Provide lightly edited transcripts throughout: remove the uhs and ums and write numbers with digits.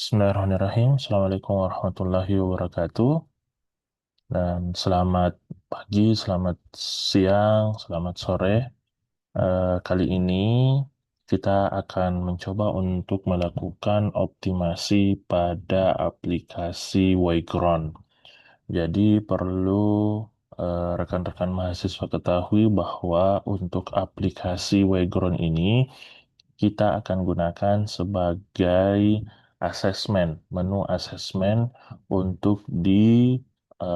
Bismillahirrahmanirrahim. Assalamualaikum warahmatullahi wabarakatuh. Dan selamat pagi, selamat siang, selamat sore. Kali ini kita akan mencoba untuk melakukan optimasi pada aplikasi Wayground. Jadi perlu rekan-rekan mahasiswa ketahui bahwa untuk aplikasi Wayground ini kita akan gunakan sebagai menu asesmen untuk di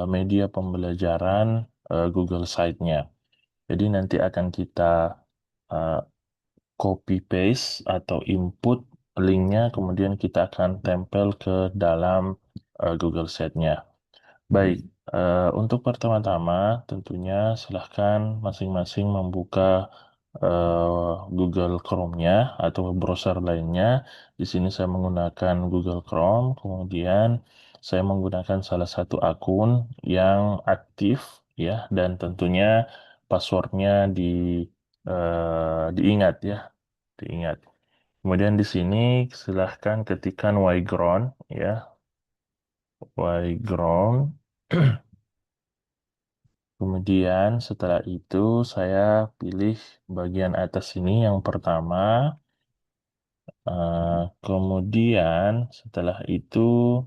media pembelajaran Google Site-nya. Jadi nanti akan kita uh, copy paste atau input linknya, kemudian kita akan tempel ke dalam Google Site-nya. Baik, untuk pertama-tama tentunya silahkan masing-masing membuka Google Chrome-nya atau browser lainnya. Di sini saya menggunakan Google Chrome, kemudian saya menggunakan salah satu akun yang aktif ya, dan tentunya passwordnya diingat ya, diingat. Kemudian di sini silahkan ketikkan yground ya, yground. Kemudian setelah itu saya pilih bagian atas ini yang pertama. Kemudian setelah itu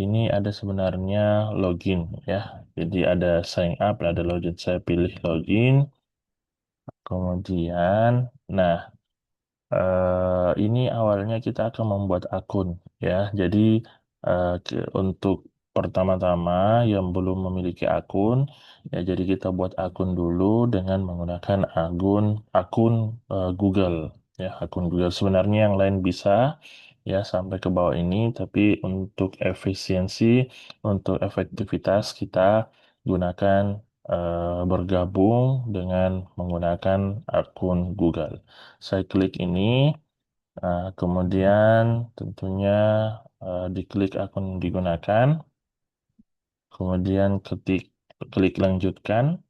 ini ada sebenarnya login ya. Jadi ada sign up, ada login. Saya pilih login. Kemudian, nah ini awalnya kita akan membuat akun ya. Jadi untuk pertama-tama yang belum memiliki akun ya, jadi kita buat akun dulu dengan menggunakan akun Google ya, akun Google. Sebenarnya yang lain bisa ya sampai ke bawah ini, tapi untuk efisiensi, untuk efektivitas kita gunakan bergabung dengan menggunakan akun Google. Saya klik ini, kemudian tentunya diklik akun digunakan, kemudian klik lanjutkan,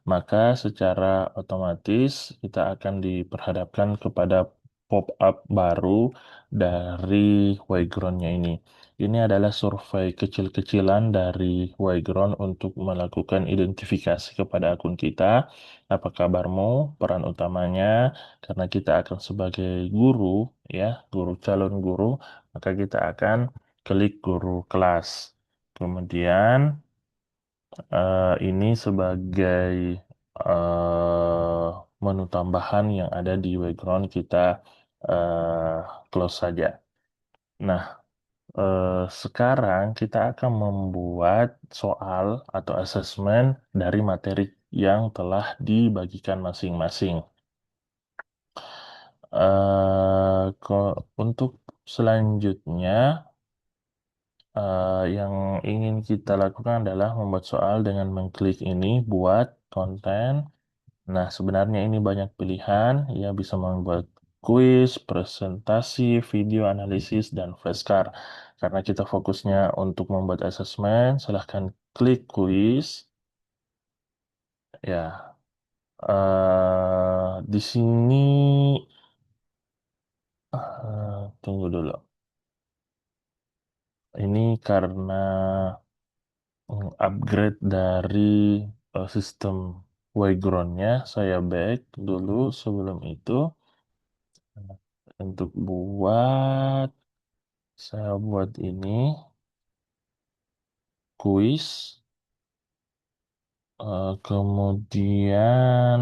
maka secara otomatis kita akan diperhadapkan kepada pop-up baru dari Wayground-nya ini. Ini adalah survei kecil-kecilan dari Wayground untuk melakukan identifikasi kepada akun kita. Apa kabarmu, peran utamanya, karena kita akan sebagai guru, ya, calon guru, maka kita akan klik guru kelas. Kemudian ini sebagai menu tambahan yang ada di background kita eh, close saja. Nah, sekarang kita akan membuat soal atau asesmen dari materi yang telah dibagikan masing-masing. Untuk selanjutnya, yang ingin kita lakukan adalah membuat soal dengan mengklik ini, buat konten. Nah, sebenarnya ini banyak pilihan, ya bisa membuat kuis, presentasi, video analisis, dan flashcard. Karena kita fokusnya untuk membuat asesmen, silahkan klik kuis. Ya, di sini tunggu dulu. Ini karena upgrade dari sistem Wayground-nya, saya back dulu sebelum itu. Untuk saya buat ini kuis, kemudian,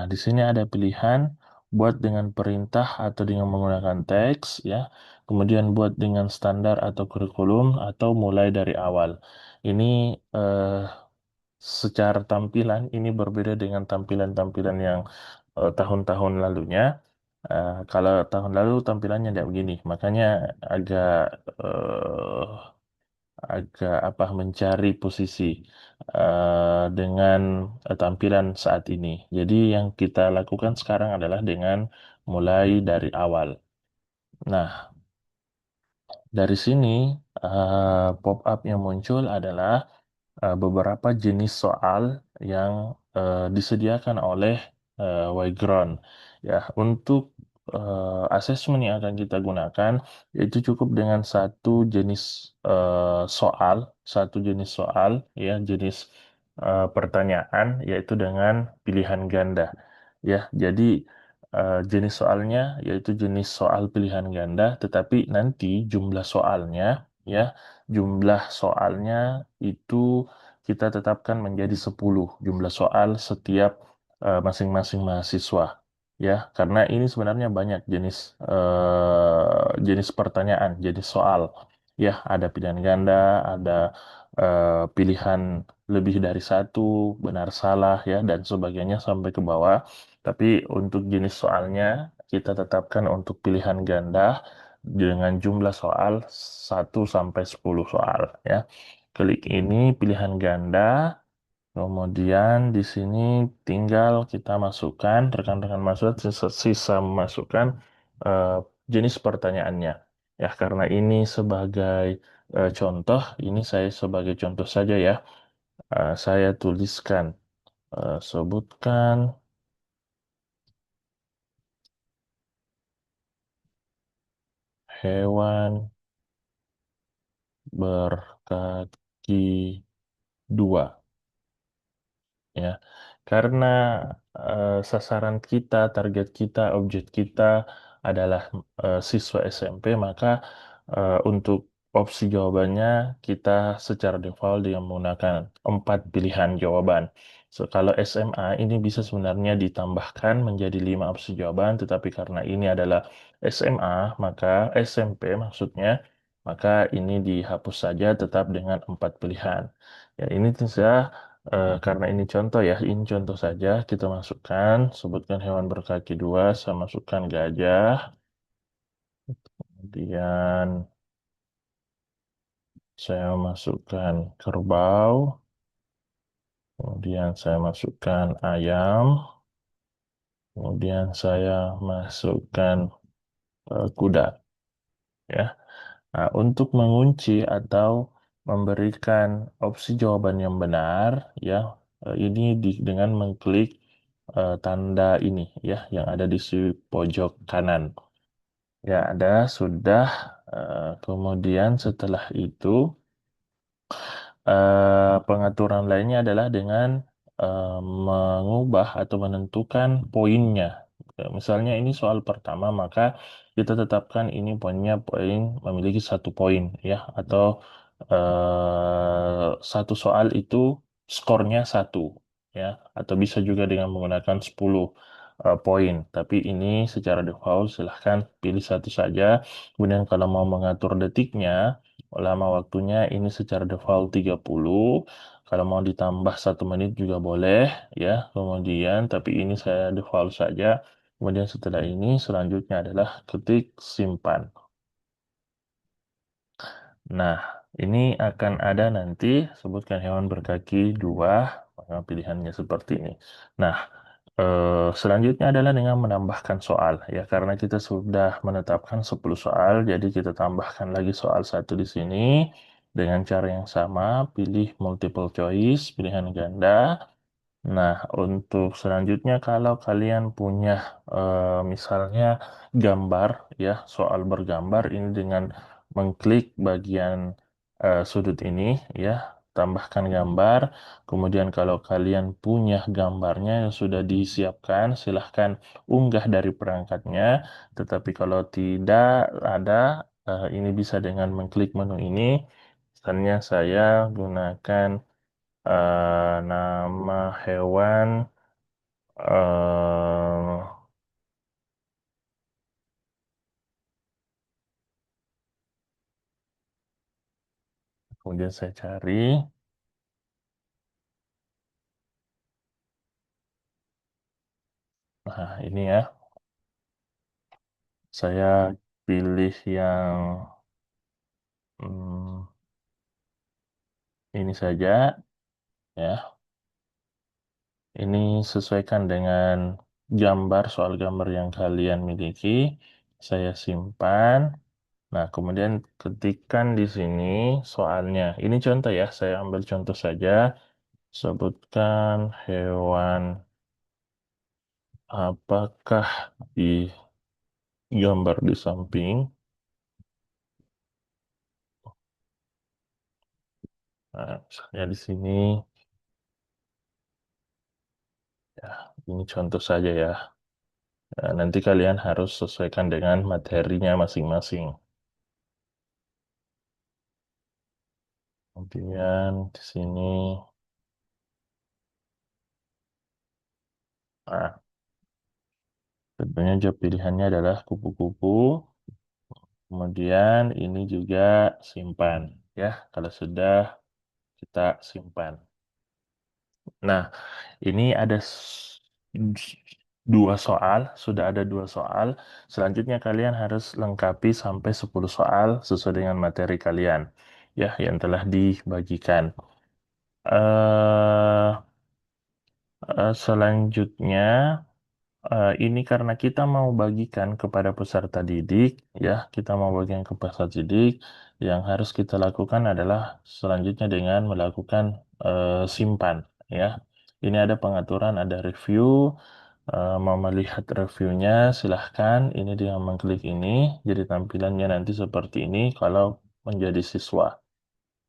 di sini ada pilihan buat dengan perintah atau dengan menggunakan teks, ya. Kemudian buat dengan standar atau kurikulum atau mulai dari awal. Ini eh, secara tampilan ini berbeda dengan tampilan-tampilan yang tahun-tahun lalunya. Kalau tahun lalu tampilannya tidak begini, makanya agak eh, agak apa mencari posisi dengan tampilan saat ini. Jadi yang kita lakukan sekarang adalah dengan mulai dari awal. Nah, dari sini pop-up yang muncul adalah beberapa jenis soal yang disediakan oleh Wayground. Ya, untuk asesmen yang akan kita gunakan itu cukup dengan soal, satu jenis soal, ya, jenis pertanyaan, yaitu dengan pilihan ganda. Ya, jadi jenis soalnya yaitu jenis soal pilihan ganda, tetapi nanti ya, jumlah soalnya itu kita tetapkan menjadi 10 jumlah soal setiap masing-masing mahasiswa, ya, karena ini sebenarnya banyak jenis pertanyaan, jenis soal, ya, ada pilihan ganda, ada pilihan lebih dari satu, benar salah, ya, dan sebagainya sampai ke bawah. Tapi untuk jenis soalnya kita tetapkan untuk pilihan ganda dengan jumlah soal 1 sampai 10 soal, ya. Klik ini pilihan ganda. Kemudian di sini tinggal kita masukkan, rekan-rekan masuk, sisa masukkan eh, jenis pertanyaannya. Ya, karena ini sebagai contoh, ini saya sebagai contoh saja ya. Saya tuliskan, sebutkan hewan berkaki dua. Ya, karena sasaran kita, target kita, objek kita adalah siswa SMP, maka untuk opsi jawabannya kita secara default dengan menggunakan 4 pilihan jawaban. Kalau SMA ini bisa sebenarnya ditambahkan menjadi 5 opsi jawaban, tetapi karena ini adalah SMA, maka SMP maksudnya, maka ini dihapus saja tetap dengan 4 pilihan. Ya, ini bisa. Karena ini contoh ya, ini contoh saja. Kita masukkan, sebutkan hewan berkaki dua, saya masukkan gajah, kemudian saya masukkan kerbau, kemudian saya masukkan ayam, kemudian saya masukkan kuda. Ya. Nah, untuk mengunci atau memberikan opsi jawaban yang benar, ya, ini dengan mengklik tanda ini, ya, yang ada di sisi pojok kanan. Ya, ada sudah. Kemudian setelah itu pengaturan lainnya adalah dengan mengubah atau menentukan poinnya. Misalnya ini soal pertama, maka kita tetapkan ini poinnya poin memiliki 1 poin, ya, atau satu soal itu skornya 1, ya, atau bisa juga dengan menggunakan 10 poin. Tapi ini secara default silahkan pilih satu saja. Kemudian kalau mau mengatur detiknya, lama waktunya ini secara default 30. Kalau mau ditambah 1 menit juga boleh, ya. Kemudian, tapi ini saya default saja. Kemudian setelah ini selanjutnya adalah ketik simpan. Nah, ini akan ada nanti sebutkan hewan berkaki dua, maka pilihannya seperti ini. Nah, selanjutnya adalah dengan menambahkan soal, ya, karena kita sudah menetapkan 10 soal, jadi kita tambahkan lagi soal satu di sini dengan cara yang sama, pilih multiple choice, pilihan ganda. Nah, untuk selanjutnya kalau kalian punya misalnya gambar, ya, soal bergambar ini dengan mengklik bagian sudut ini, ya, tambahkan gambar. Kemudian kalau kalian punya gambarnya yang sudah disiapkan, silahkan unggah dari perangkatnya. Tetapi kalau tidak ada, ini bisa dengan mengklik menu ini. Misalnya saya gunakan nama hewan, eh kemudian saya cari. Nah, ini ya, saya pilih yang hmm, ini saja, ya. Ini sesuaikan dengan soal gambar yang kalian miliki. Saya simpan. Nah, kemudian ketikkan di sini soalnya. Ini contoh ya, saya ambil contoh saja. Sebutkan hewan Apakah di gambar di samping, nah, misalnya di sini, ya, ini contoh saja ya. Nah, nanti kalian harus sesuaikan dengan materinya masing-masing. Kemudian di sini, nah, tentunya job pilihannya adalah kupu-kupu. Kemudian ini juga simpan, ya. Kalau sudah kita simpan. Nah, ini ada dua soal, sudah ada dua soal. Selanjutnya kalian harus lengkapi sampai 10 soal sesuai dengan materi kalian, ya, yang telah dibagikan. eh Selanjutnya, ini karena kita mau bagikan kepada peserta didik, ya, kita mau bagikan ke peserta didik, yang harus kita lakukan adalah selanjutnya dengan melakukan simpan, ya. Ini ada pengaturan, ada review. Mau melihat reviewnya, silahkan. Ini dengan mengklik ini, jadi tampilannya nanti seperti ini kalau menjadi siswa.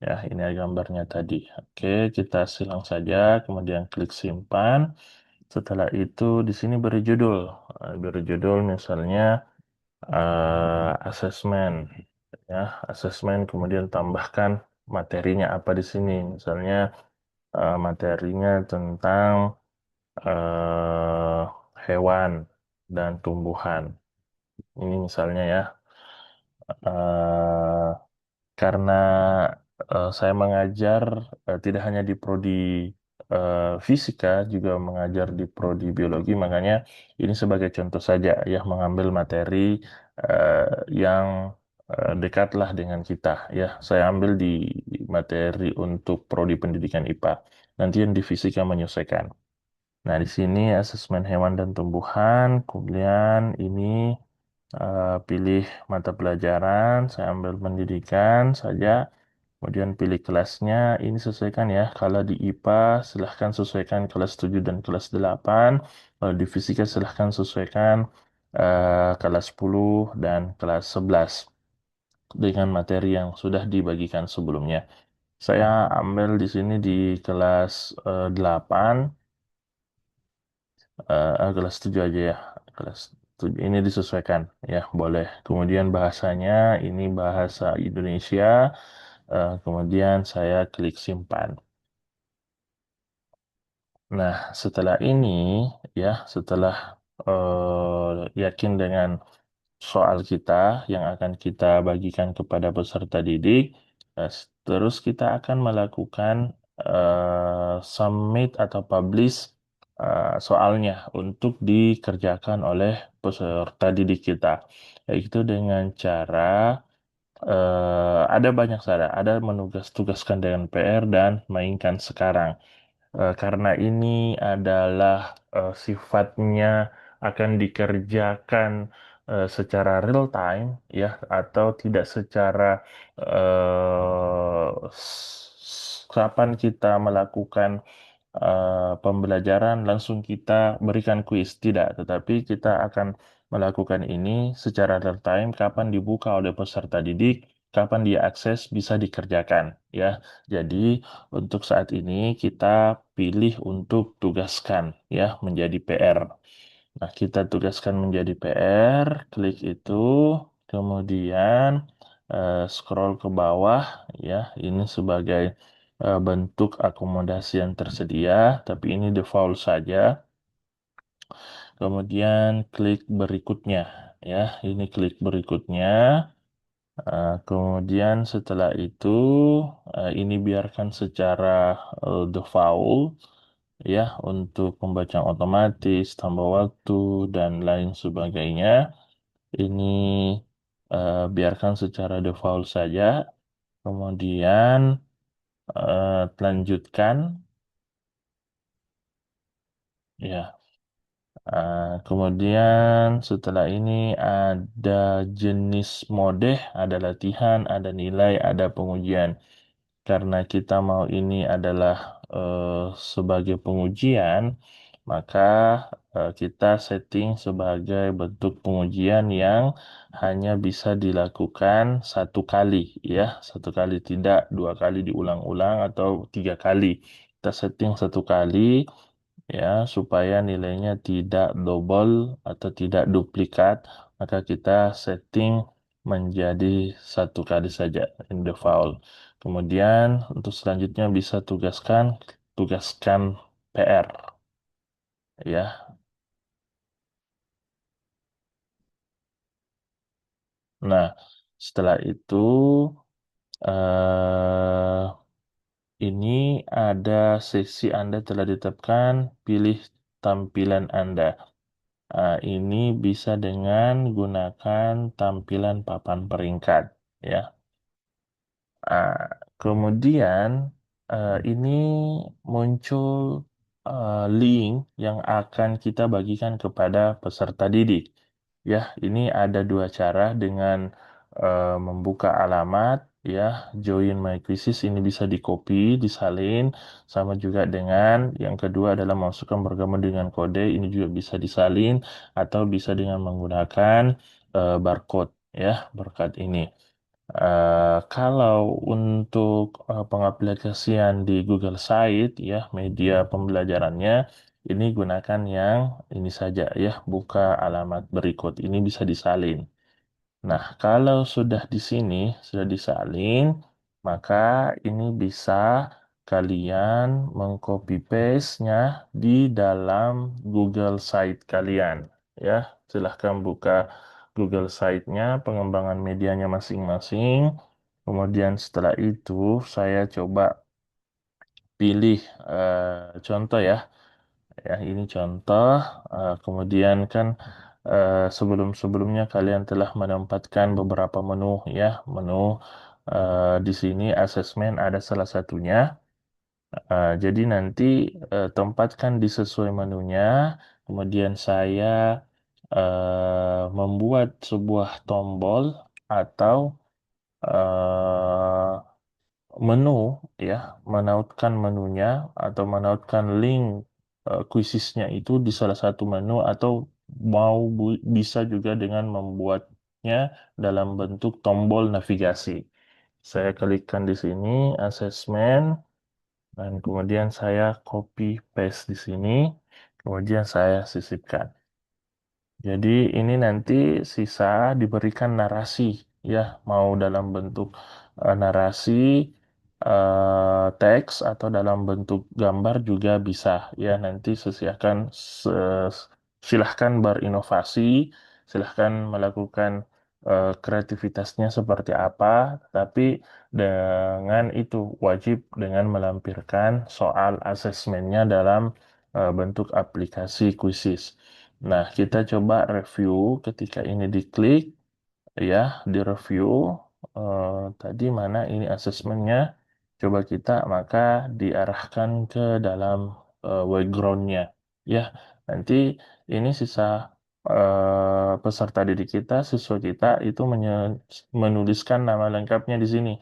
Ya, ini gambarnya tadi. Oke, kita silang saja, kemudian klik simpan. Setelah itu di sini beri judul. Beri judul misalnya asesmen, ya, asesmen, kemudian tambahkan materinya apa di sini. Misalnya materinya tentang eh, hewan dan tumbuhan. Ini misalnya ya. Eh, karena saya mengajar tidak hanya di prodi fisika, juga mengajar di prodi biologi, makanya ini sebagai contoh saja ya, mengambil materi yang dekatlah dengan kita ya. Saya ambil di materi untuk prodi pendidikan IPA. Nanti yang di fisika menyesuaikan. Nah, di sini asesmen hewan dan tumbuhan, kemudian ini pilih mata pelajaran, saya ambil pendidikan saja, kemudian pilih kelasnya, ini sesuaikan ya. Kalau di IPA, silahkan sesuaikan kelas 7 dan kelas 8. Kalau di fisika, silahkan sesuaikan kelas 10 dan kelas 11 dengan materi yang sudah dibagikan sebelumnya. Saya ambil di sini di kelas 8, kelas 7 aja ya. Kelas 7 ini disesuaikan ya, boleh. Kemudian bahasanya ini bahasa Indonesia. Kemudian saya klik simpan. Nah, setelah ini ya, setelah yakin dengan soal kita yang akan kita bagikan kepada peserta didik, terus kita akan melakukan submit atau publish soalnya untuk dikerjakan oleh peserta didik kita, yaitu dengan cara ada banyak cara, ada menugas-tugaskan dengan PR dan mainkan sekarang. Karena ini adalah sifatnya akan dikerjakan secara real time ya, atau tidak secara kapan kita melakukan pembelajaran langsung kita berikan kuis, tidak, tetapi kita akan melakukan ini secara real time, kapan dibuka oleh peserta didik, kapan dia akses bisa dikerjakan ya. Jadi untuk saat ini kita pilih untuk tugaskan ya, menjadi PR. Nah, kita tugaskan menjadi PR, klik itu, kemudian scroll ke bawah ya. Ini sebagai bentuk akomodasi yang tersedia, tapi ini default saja. Kemudian klik berikutnya ya. Ini klik berikutnya. Kemudian setelah itu ini biarkan secara default ya, untuk pembacaan otomatis, tambah waktu dan lain sebagainya. Ini biarkan secara default saja. Kemudian lanjutkan ya. Kemudian setelah ini ada jenis mode, ada latihan, ada nilai, ada pengujian. Karena kita mau ini adalah sebagai pengujian, maka kita setting sebagai bentuk pengujian yang hanya bisa dilakukan satu kali, ya, satu kali, tidak dua kali diulang-ulang atau tiga kali. Kita setting satu kali, ya, supaya nilainya tidak double atau tidak duplikat, maka kita setting menjadi satu kali saja in default. Kemudian untuk selanjutnya bisa tugaskan PR, ya. Nah, setelah itu eh ini ada sesi Anda telah ditetapkan, pilih tampilan Anda. Ini bisa dengan gunakan tampilan papan peringkat, ya. Ah, Kemudian ini muncul link yang akan kita bagikan kepada peserta didik. Ya, ini ada dua cara dengan membuka alamat, ya, join my quizzes ini bisa di copy, disalin, sama juga dengan yang kedua adalah masukkan bergabung dengan kode ini juga bisa disalin atau bisa dengan menggunakan barcode, ya, berkat ini. Kalau untuk pengaplikasian di Google Site, ya, media pembelajarannya, ini gunakan yang ini saja, ya, buka alamat berikut. Ini bisa disalin. Nah, kalau sudah di sini, sudah disalin, maka ini bisa kalian mengcopy paste-nya di dalam Google Site kalian. Ya, silahkan buka Google Site-nya, pengembangan medianya masing-masing. Kemudian setelah itu, saya coba pilih contoh, ya. Ya, ini contoh. Kemudian kan sebelum-sebelumnya kalian telah menempatkan beberapa menu, ya, menu di sini asesmen ada salah satunya. Jadi nanti tempatkan di sesuai menunya. Kemudian saya membuat sebuah tombol atau eh, menu, ya, menautkan menunya atau menautkan link kuisisnya itu di salah satu menu atau bisa juga dengan membuatnya dalam bentuk tombol navigasi. Saya klikkan di sini asesmen dan kemudian saya copy paste di sini, kemudian saya sisipkan. Jadi ini nanti sisa diberikan narasi, ya, mau dalam bentuk narasi teks atau dalam bentuk gambar juga bisa, ya. Nanti silahkan berinovasi, silahkan melakukan kreativitasnya seperti apa, tapi dengan itu wajib dengan melampirkan soal asesmennya dalam bentuk aplikasi kuisis. Nah, kita coba review ketika ini diklik, ya, di review. Tadi mana ini asesmennya? Coba kita maka diarahkan ke dalam background-nya. Ya, nanti ini sisa peserta didik kita, siswa kita itu menuliskan nama lengkapnya di sini.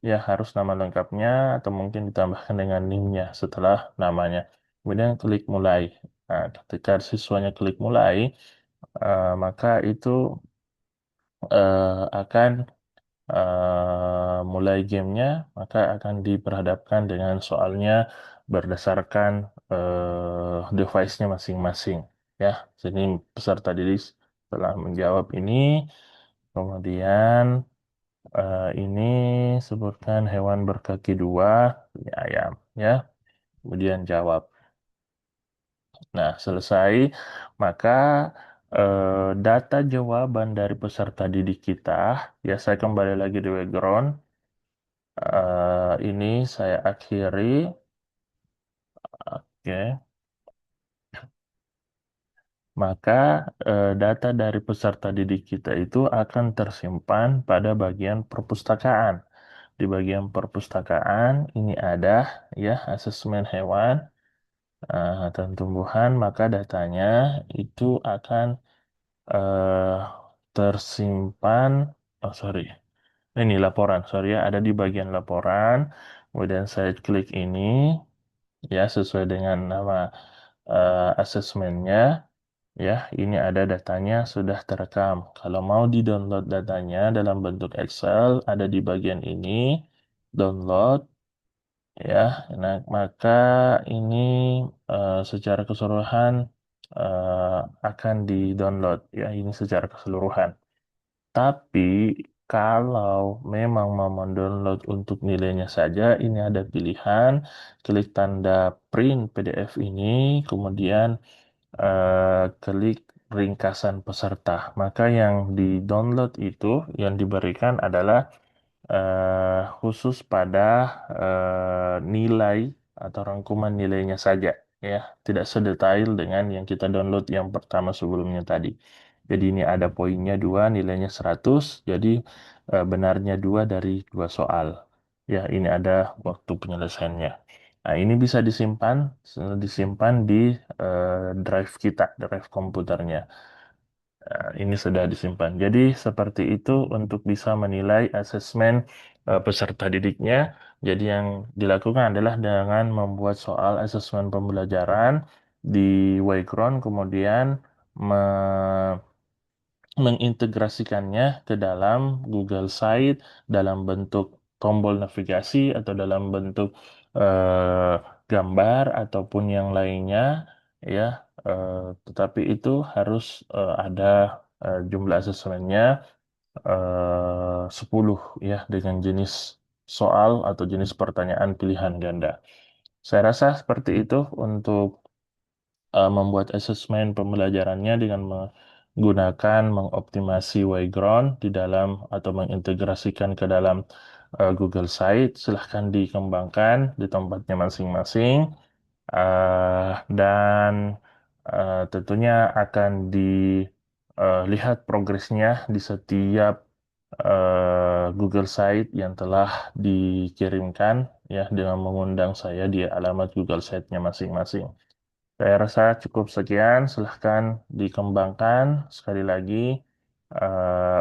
Ya, harus nama lengkapnya atau mungkin ditambahkan dengan NIM-nya setelah namanya. Kemudian klik mulai. Nah, ketika siswanya klik mulai, maka itu akan mulai gamenya, maka akan diperhadapkan dengan soalnya berdasarkan device-nya masing-masing. Ya, jadi peserta didik telah menjawab ini, kemudian ini sebutkan hewan berkaki dua, ini ayam, ya, kemudian jawab. Nah, selesai, maka data jawaban dari peserta didik kita, ya, saya kembali lagi di background. Ini saya akhiri. Oke, maka data dari peserta didik kita itu akan tersimpan pada bagian perpustakaan. Di bagian perpustakaan ini ada, ya, asesmen hewan dan tumbuhan, maka datanya itu akan eh, tersimpan. Oh, sorry. Ini laporan, sorry, ya, ada di bagian laporan. Kemudian saya klik ini, ya, sesuai dengan nama asesmennya. Ya, ini ada datanya sudah terekam. Kalau mau di-download datanya dalam bentuk Excel, ada di bagian ini, download, ya. Nah, maka ini secara keseluruhan eh, akan di-download, ya. Ini secara keseluruhan. Tapi kalau memang mau mendownload untuk nilainya saja, ini ada pilihan, klik tanda print PDF ini, kemudian klik ringkasan peserta. Maka yang di-download itu yang diberikan adalah khusus pada nilai atau rangkuman nilainya saja, ya, tidak sedetail dengan yang kita download yang pertama sebelumnya tadi. Jadi ini ada poinnya 2, nilainya 100, jadi benarnya 2 dari 2 soal. Ya, ini ada waktu penyelesaiannya. Nah, ini bisa disimpan di drive kita, drive komputernya. Ini sudah disimpan. Jadi seperti itu untuk bisa menilai asesmen peserta didiknya. Jadi yang dilakukan adalah dengan membuat soal asesmen pembelajaran di Waycross, kemudian mengintegrasikannya ke dalam Google Site dalam bentuk tombol navigasi atau dalam bentuk eh, gambar ataupun yang lainnya, ya. Tetapi itu harus ada jumlah asesmennya 10, ya, dengan jenis soal atau jenis pertanyaan pilihan ganda. Saya rasa seperti itu untuk membuat asesmen pembelajarannya dengan menggunakan mengoptimasi Wayground di dalam atau mengintegrasikan ke dalam Google Site. Silahkan dikembangkan di tempatnya masing-masing. Dan tentunya akan dilihat progresnya di setiap Google Site yang telah dikirimkan, ya, dengan mengundang saya di alamat Google Site-nya masing-masing. Saya rasa cukup sekian, silahkan dikembangkan sekali lagi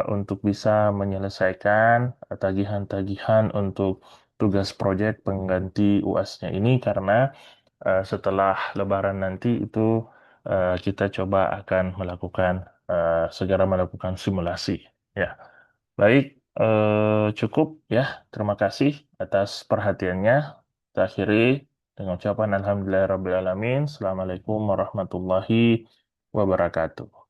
untuk bisa menyelesaikan tagihan-tagihan untuk tugas proyek pengganti UAS-nya ini karena setelah Lebaran nanti itu kita coba akan melakukan segera melakukan simulasi. Ya, baik, cukup, ya. Terima kasih atas perhatiannya. Kita akhiri dengan ucapan Alhamdulillahirrabbilalamin. Assalamualaikum warahmatullahi wabarakatuh.